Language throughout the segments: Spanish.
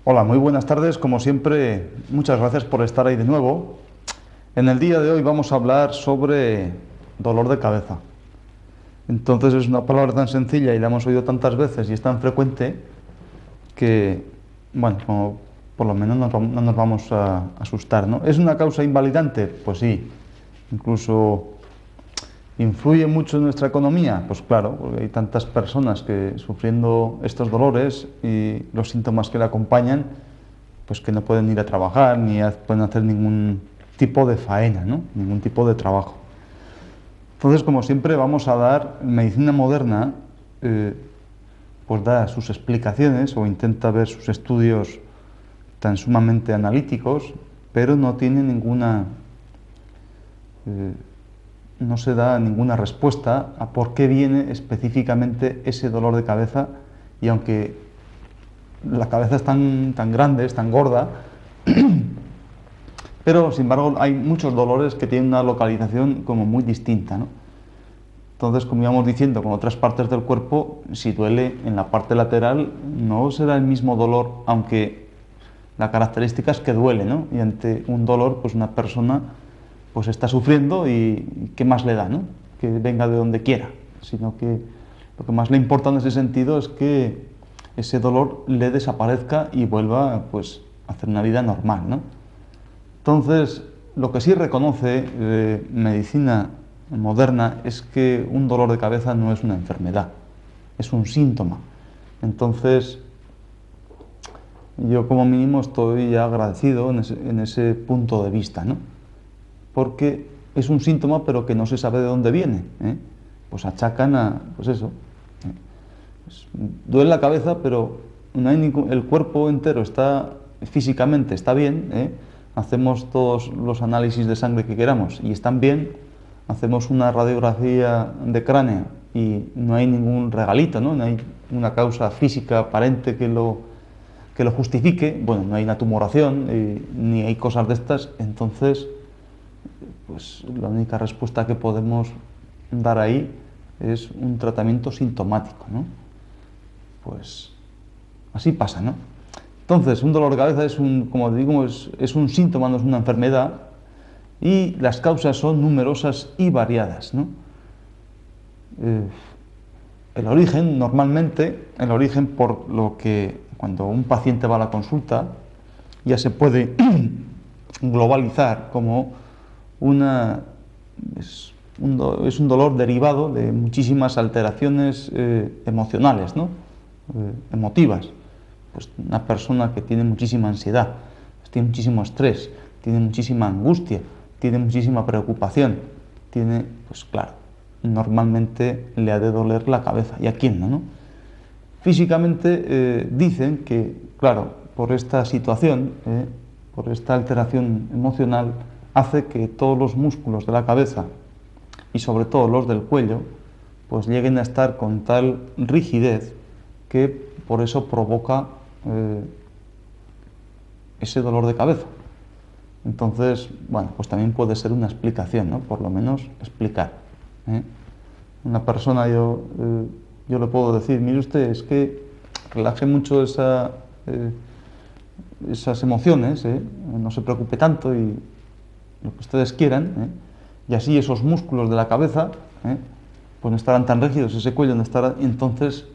Hola, muy buenas tardes. Como siempre, muchas gracias por estar ahí de nuevo. En el día de hoy vamos a hablar sobre dolor de cabeza. Entonces es una palabra tan sencilla y la hemos oído tantas veces y es tan frecuente que, bueno, como por lo menos no nos vamos a asustar, ¿no? ¿Es una causa invalidante? Pues sí. Incluso ¿influye mucho en nuestra economía? Pues claro, porque hay tantas personas que sufriendo estos dolores y los síntomas que le acompañan, pues que no pueden ir a trabajar ni pueden hacer ningún tipo de faena, ¿no? Ningún tipo de trabajo. Entonces, como siempre, vamos a dar medicina moderna, pues da sus explicaciones o intenta ver sus estudios tan sumamente analíticos, pero no tiene eh, no se da ninguna respuesta a por qué viene específicamente ese dolor de cabeza, y aunque la cabeza es tan grande, es tan gorda, pero sin embargo hay muchos dolores que tienen una localización como muy distinta, ¿no? Entonces, como íbamos diciendo, con otras partes del cuerpo, si duele en la parte lateral, no será el mismo dolor, aunque la característica es que duele, ¿no? Y ante un dolor, pues una persona pues está sufriendo y ¿qué más le da, ¿no? Que venga de donde quiera, sino que lo que más le importa en ese sentido es que ese dolor le desaparezca y vuelva pues a hacer una vida normal, ¿no? Entonces, lo que sí reconoce medicina moderna es que un dolor de cabeza no es una enfermedad, es un síntoma. Entonces, yo como mínimo estoy ya agradecido en ese punto de vista, ¿no? Porque es un síntoma pero que no se sabe de dónde viene, ¿eh? Pues achacan a, pues eso, pues, duele la cabeza pero no hay el cuerpo entero está físicamente está bien, ¿eh? Hacemos todos los análisis de sangre que queramos y están bien, hacemos una radiografía de cráneo y no hay ningún regalito, ¿no? No hay una causa física aparente que lo justifique, bueno, no hay una tumoración ni hay cosas de estas, entonces pues la única respuesta que podemos dar ahí es un tratamiento sintomático, ¿no? Pues así pasa, ¿no? Entonces, un dolor de cabeza es como digo, es un síntoma, no es una enfermedad, y las causas son numerosas y variadas, ¿no? El origen, normalmente, el origen por lo que cuando un paciente va a la consulta, ya se puede globalizar como una, es un dolor derivado de muchísimas alteraciones emocionales, ¿no? Emotivas. Pues una persona que tiene muchísima ansiedad, pues tiene muchísimo estrés, tiene muchísima angustia, tiene muchísima preocupación, tiene, pues claro, normalmente le ha de doler la cabeza. ¿Y a quién no, no? Físicamente dicen que, claro, por esta situación, por esta alteración emocional, hace que todos los músculos de la cabeza y sobre todo los del cuello, pues lleguen a estar con tal rigidez que por eso provoca ese dolor de cabeza. Entonces, bueno, pues también puede ser una explicación, ¿no? Por lo menos explicar, ¿eh? Una persona, yo le puedo decir, mire usted, es que relaje mucho esas emociones, no se preocupe tanto y lo que ustedes quieran, y así esos músculos de la cabeza, pues no estarán tan rígidos, ese cuello no estará, entonces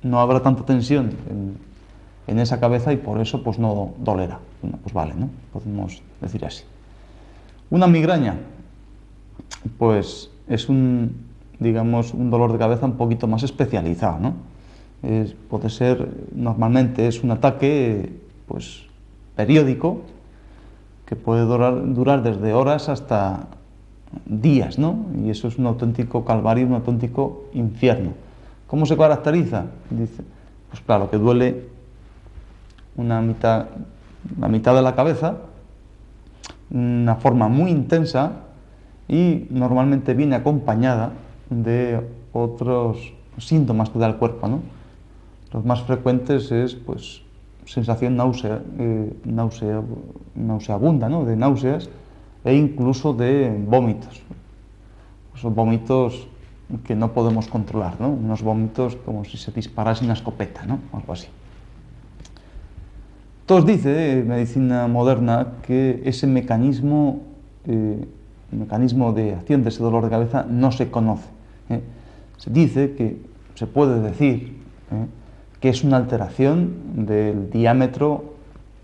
no habrá tanta tensión en esa cabeza y por eso pues no dolerá. Bueno, pues vale, ¿no? Podemos decir así. Una migraña, pues es digamos, un dolor de cabeza un poquito más especializado, ¿no? Puede ser, normalmente es un ataque, pues, periódico, que puede durar desde horas hasta días, ¿no? Y eso es un auténtico calvario, un auténtico infierno. ¿Cómo se caracteriza? Dice, pues claro, que duele la mitad de la cabeza, una forma muy intensa y normalmente viene acompañada de otros síntomas que da el cuerpo, ¿no? Los más frecuentes es pues sensación nauseabunda, ¿no? De náuseas e incluso de vómitos. Esos vómitos que no podemos controlar, ¿no? Unos vómitos como si se disparase una escopeta, ¿no? Algo así. Entonces dice medicina moderna que ese mecanismo de acción de ese dolor de cabeza no se conoce. Se dice que se puede decir que es una alteración del diámetro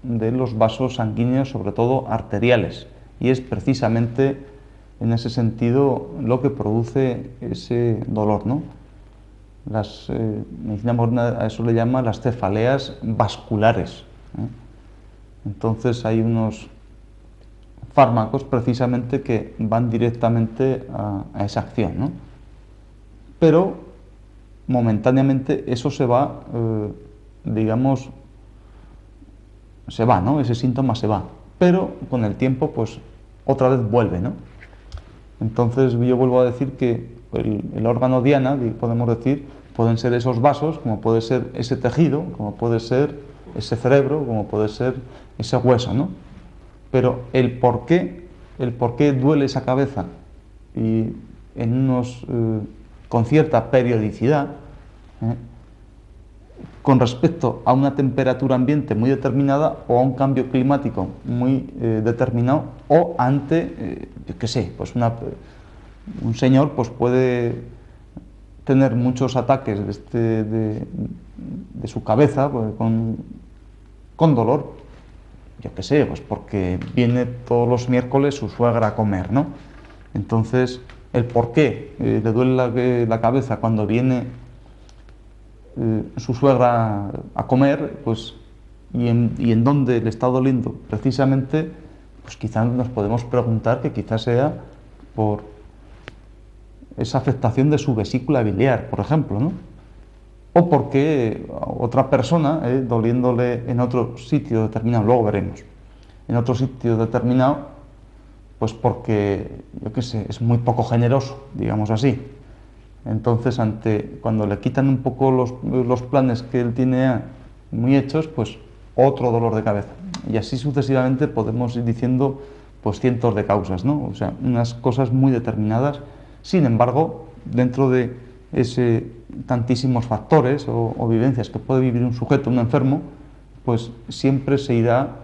de los vasos sanguíneos, sobre todo arteriales, y es precisamente en ese sentido lo que produce ese dolor, ¿no? Medicina moderna a eso le llama las cefaleas vasculares. Entonces hay unos fármacos precisamente que van directamente a esa acción, ¿no? Pero momentáneamente eso se va, digamos, se va, ¿no? Ese síntoma se va, pero con el tiempo pues otra vez vuelve, ¿no? Entonces yo vuelvo a decir que el órgano diana, podemos decir, pueden ser esos vasos, como puede ser ese tejido, como puede ser ese cerebro, como puede ser ese hueso, ¿no? Pero el por qué duele esa cabeza y con cierta periodicidad, con respecto a una temperatura ambiente muy determinada o a un cambio climático muy determinado o ante, yo qué sé, pues un señor pues puede tener muchos ataques de su cabeza pues, con dolor, yo qué sé, pues porque viene todos los miércoles su suegra a comer, ¿no? Entonces, el por qué le duele la cabeza cuando viene su suegra a comer, pues, y en dónde le está doliendo precisamente, pues quizás nos podemos preguntar que quizás sea por esa afectación de su vesícula biliar, por ejemplo, ¿no? O porque otra persona, doliéndole en otro sitio determinado, luego veremos, en otro sitio determinado, pues porque, yo qué sé, es muy poco generoso, digamos así. Entonces, cuando le quitan un poco los planes que él tiene muy hechos, pues otro dolor de cabeza. Y así sucesivamente podemos ir diciendo pues cientos de causas, ¿no? O sea, unas cosas muy determinadas. Sin embargo, dentro de tantísimos factores o vivencias que puede vivir un sujeto, un enfermo, pues siempre se irá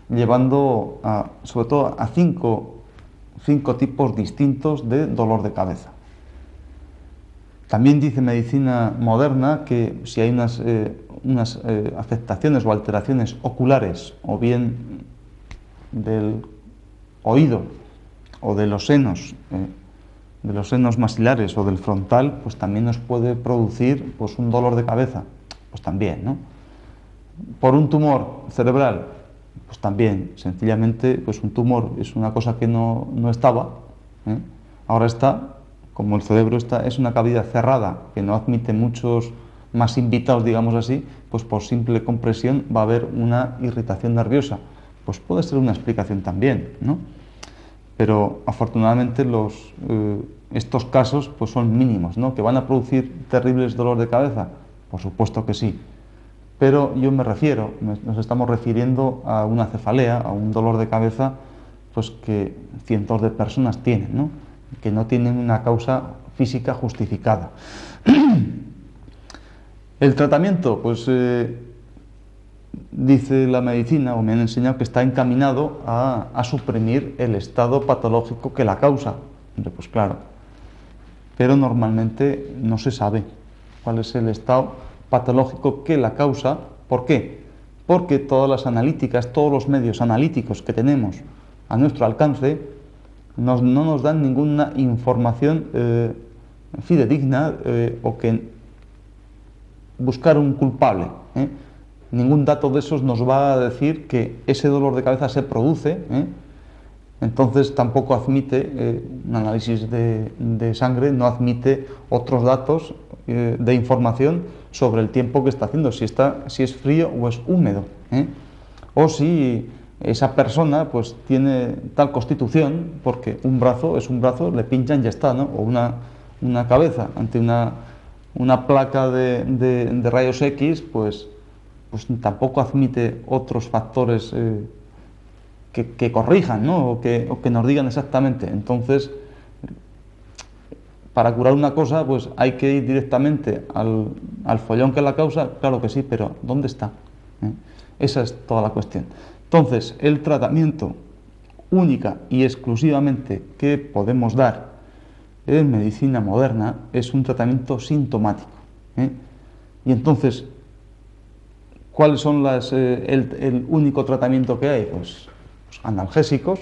llevando sobre todo a cinco tipos distintos de dolor de cabeza. También dice medicina moderna que si hay unas afectaciones o alteraciones oculares o bien del oído o de los senos maxilares o del frontal, pues también nos puede producir pues, un dolor de cabeza, pues también, ¿no? Por un tumor cerebral, pues también, sencillamente, pues un tumor es una cosa que no estaba, ahora está, como el cerebro es una cavidad cerrada que no admite muchos más invitados, digamos así, pues por simple compresión va a haber una irritación nerviosa. Pues puede ser una explicación también, ¿no? Pero afortunadamente estos casos pues son mínimos, ¿no? ¿Que van a producir terribles dolores de cabeza? Por supuesto que sí. Pero yo nos estamos refiriendo a una cefalea, a un dolor de cabeza pues que cientos de personas tienen, ¿no? Que no tienen una causa física justificada. El tratamiento, pues dice la medicina, o me han enseñado, que está encaminado a suprimir el estado patológico que la causa. Hombre, pues claro, pero normalmente no se sabe cuál es el estado patológico que la causa. ¿Por qué? Porque todas las analíticas, todos los medios analíticos que tenemos a nuestro alcance no nos dan ninguna información fidedigna o que buscar un culpable. Ningún dato de esos nos va a decir que ese dolor de cabeza se produce. Entonces tampoco admite un análisis de sangre, no admite otros datos de información sobre el tiempo que está haciendo, si es frío o es húmedo, o si esa persona pues tiene tal constitución, porque un brazo es un brazo, le pinchan y ya está, ¿no? O una cabeza ante una placa de rayos X, pues tampoco admite otros factores que corrijan, ¿no? o que nos digan exactamente. Entonces, para curar una cosa, pues hay que ir directamente al follón que es la causa, claro que sí, pero ¿dónde está? Esa es toda la cuestión. Entonces, el tratamiento única y exclusivamente que podemos dar en medicina moderna es un tratamiento sintomático. Y entonces, ¿cuáles son el único tratamiento que hay? Pues analgésicos,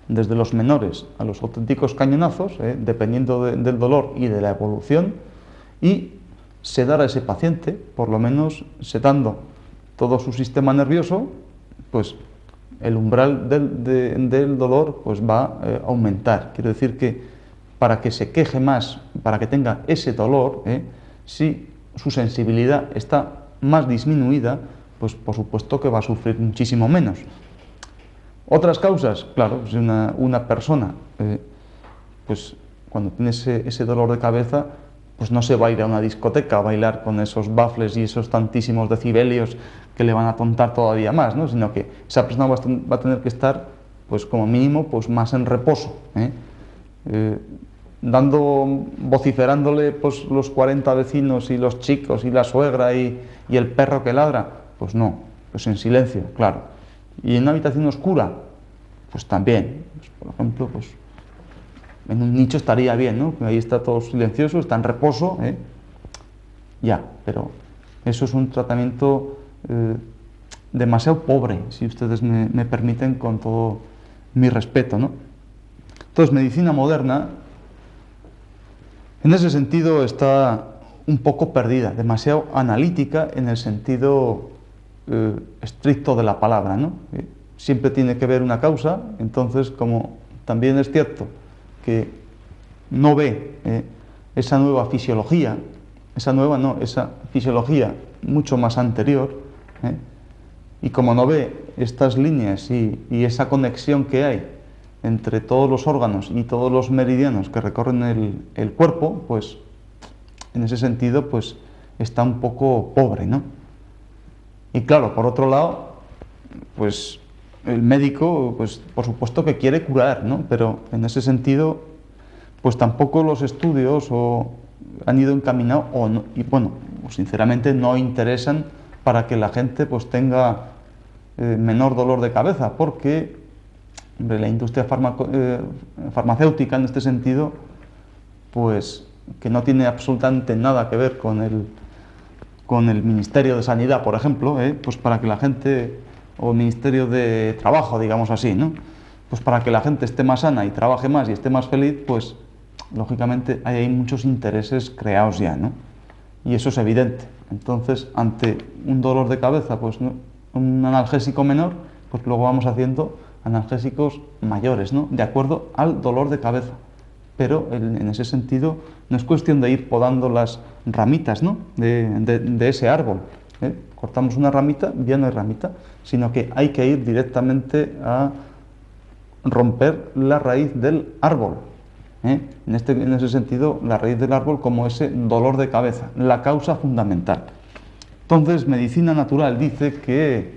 desde los menores a los auténticos cañonazos, dependiendo del dolor y de la evolución, y sedar a ese paciente, por lo menos sedando todo su sistema nervioso, pues el umbral del dolor pues va a aumentar. Quiero decir que para que se queje más, para que tenga ese dolor, si su sensibilidad está más disminuida, pues por supuesto que va a sufrir muchísimo menos. Otras causas, claro, si una persona, pues cuando tiene ese dolor de cabeza, pues no se va a ir a una discoteca a bailar con esos baffles y esos tantísimos decibelios que le van a tontar todavía más, ¿no? Sino que esa persona va a tener que estar, pues como mínimo, pues más en reposo, vociferándole pues los 40 vecinos y los chicos y la suegra y el perro que ladra, pues no, pues en silencio, claro. Y en una habitación oscura, pues también, pues, por ejemplo, pues en un nicho estaría bien, ¿no? Ahí está todo silencioso, está en reposo, ya, pero eso es un tratamiento demasiado pobre, si ustedes me permiten, con todo mi respeto, ¿no? Entonces, medicina moderna, en ese sentido, está un poco perdida, demasiado analítica en el sentido estricto de la palabra, ¿no? Siempre tiene que ver una causa, entonces, como también es cierto que no ve esa nueva fisiología, esa fisiología mucho más anterior, y como no ve estas líneas y esa conexión que hay entre todos los órganos y todos los meridianos que recorren el cuerpo, pues en ese sentido pues está un poco pobre, ¿no? Y claro, por otro lado, pues el médico, pues por supuesto que quiere curar, ¿no? Pero en ese sentido, pues tampoco los estudios han ido encaminados, y bueno, sinceramente no interesan para que la gente pues tenga menor dolor de cabeza, porque hombre, la industria farmacéutica en este sentido, pues que no tiene absolutamente nada que ver con el Ministerio de Sanidad, por ejemplo, pues para que la gente, o el Ministerio de Trabajo, digamos así, ¿no? Pues para que la gente esté más sana y trabaje más y esté más feliz, pues lógicamente hay muchos intereses creados ya, ¿no? Y eso es evidente. Entonces, ante un dolor de cabeza, pues ¿no? Un analgésico menor, pues luego vamos haciendo analgésicos mayores, ¿no? De acuerdo al dolor de cabeza. Pero en ese sentido no es cuestión de ir podando las ramitas, ¿no? de ese árbol. Cortamos una ramita, ya no hay ramita, sino que hay que ir directamente a romper la raíz del árbol. En ese sentido, la raíz del árbol como ese dolor de cabeza, la causa fundamental. Entonces, medicina natural dice que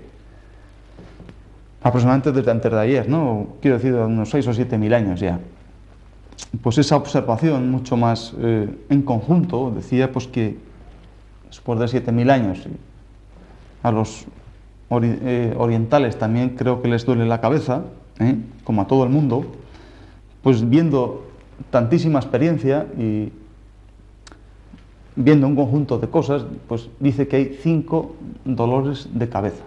aproximadamente desde antes de ayer, ¿no? Quiero decir, de unos 6 o 7 mil años ya, pues esa observación mucho más en conjunto decía pues que después de 7.000 años a los orientales también creo que les duele la cabeza, como a todo el mundo, pues viendo tantísima experiencia y viendo un conjunto de cosas, pues dice que hay 5 dolores de cabeza.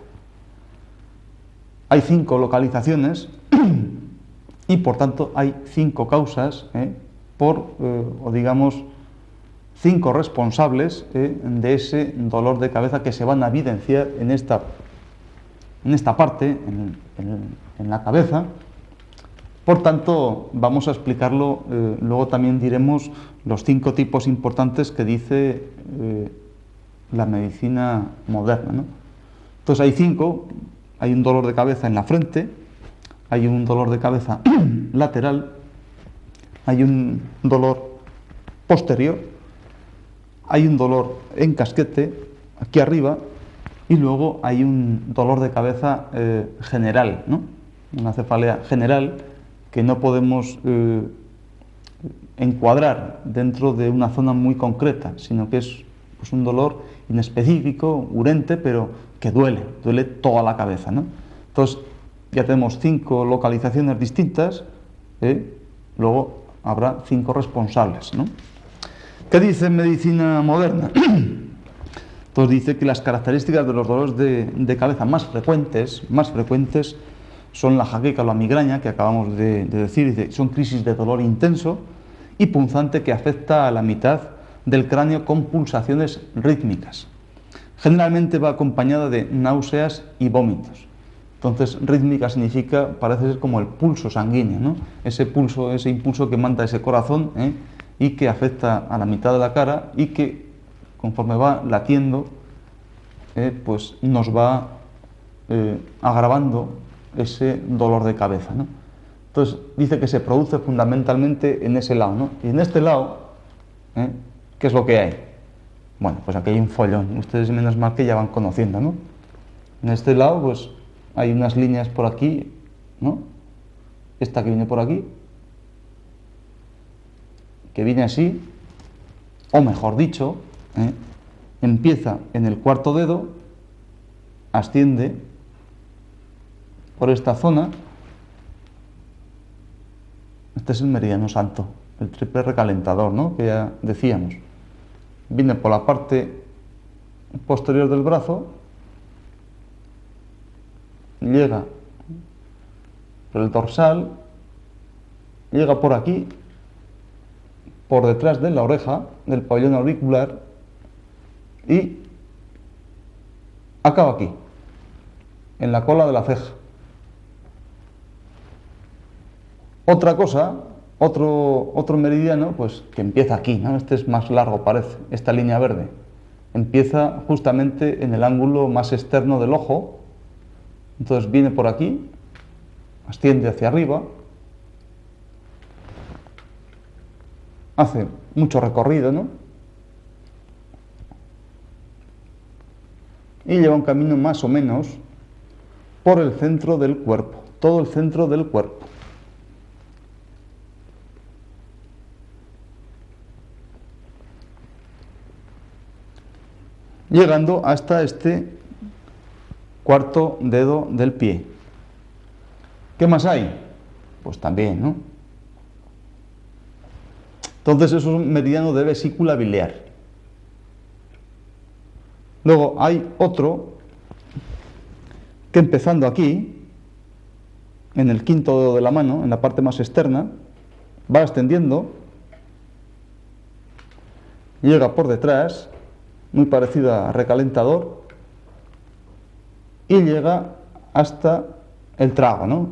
Hay 5 localizaciones y por tanto hay 5 causas o digamos 5 responsables de ese dolor de cabeza que se van a evidenciar en esta parte, en la cabeza. Por tanto, vamos a explicarlo, luego también diremos los 5 tipos importantes que dice la medicina moderna, ¿no? Entonces hay 5, hay un dolor de cabeza en la frente, hay un dolor de cabeza lateral, hay un dolor posterior, hay un dolor en casquete, aquí arriba, y luego hay un dolor de cabeza general, ¿no? Una cefalea general que no podemos encuadrar dentro de una zona muy concreta, sino que es pues, un dolor inespecífico, urente, pero que duele, duele toda la cabeza, ¿no? Entonces, ya tenemos 5 localizaciones distintas, luego habrá 5 responsables, ¿no? ¿Qué dice medicina moderna? Entonces dice que las características de los dolores de cabeza más frecuentes son la jaqueca o la migraña, que acabamos de decir. Dice, son crisis de dolor intenso y punzante que afecta a la mitad del cráneo con pulsaciones rítmicas. Generalmente va acompañada de náuseas y vómitos. Entonces, rítmica significa, parece ser como el pulso sanguíneo, ¿no? Ese pulso, ese impulso que manda ese corazón, y que afecta a la mitad de la cara y que, conforme va latiendo, pues nos va agravando ese dolor de cabeza, ¿no? Entonces, dice que se produce fundamentalmente en ese lado, ¿no? Y en este lado, ¿qué es lo que hay? Bueno, pues aquí hay un follón. Ustedes menos mal que ya van conociendo, ¿no? En este lado, pues hay unas líneas por aquí, ¿no? Esta que viene por aquí, que viene así, o mejor dicho, empieza en el cuarto dedo, asciende por esta zona. Este es el meridiano santo, el triple recalentador, ¿no? Que ya decíamos. Viene por la parte posterior del brazo, llega por el dorsal, llega por aquí, por detrás de la oreja, del pabellón auricular, y acaba aquí, en la cola de la ceja. Otra cosa, otro meridiano, pues que empieza aquí, ¿no? Este es más largo, parece, esta línea verde. Empieza justamente en el ángulo más externo del ojo. Entonces viene por aquí, asciende hacia arriba, hace mucho recorrido, ¿no? Y lleva un camino más o menos por el centro del cuerpo, todo el centro del cuerpo. Llegando hasta este cuarto dedo del pie. ¿Qué más hay? Pues también, ¿no? Entonces eso es un meridiano de vesícula biliar. Luego hay otro que, empezando aquí, en el quinto dedo de la mano, en la parte más externa, va extendiendo, llega por detrás, muy parecido a recalentador, y llega hasta el trago, ¿no?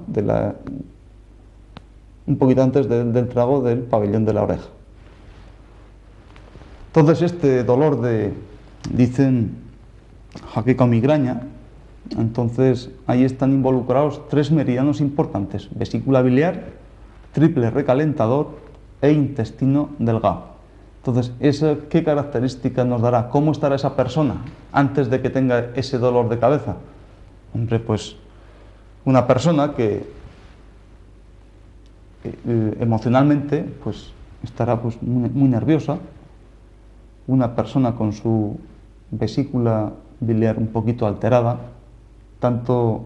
Un poquito antes del trago del pabellón de la oreja. Entonces este dolor dicen jaqueca o migraña, entonces ahí están involucrados 3 meridianos importantes: vesícula biliar, triple recalentador e intestino delgado. Entonces, ¿qué características nos dará? ¿Cómo estará esa persona antes de que tenga ese dolor de cabeza? Hombre, pues una persona que emocionalmente pues estará pues muy nerviosa, una persona con su vesícula biliar un poquito alterada, tanto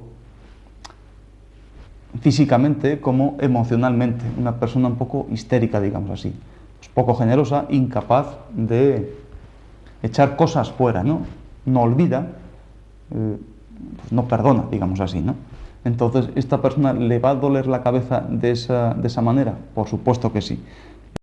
físicamente como emocionalmente, una persona un poco histérica, digamos así, pues poco generosa, incapaz de echar cosas fuera, ¿no? No olvida, pues no perdona, digamos así, ¿no? Entonces, ¿esta persona le va a doler la cabeza de esa manera? Por supuesto que sí.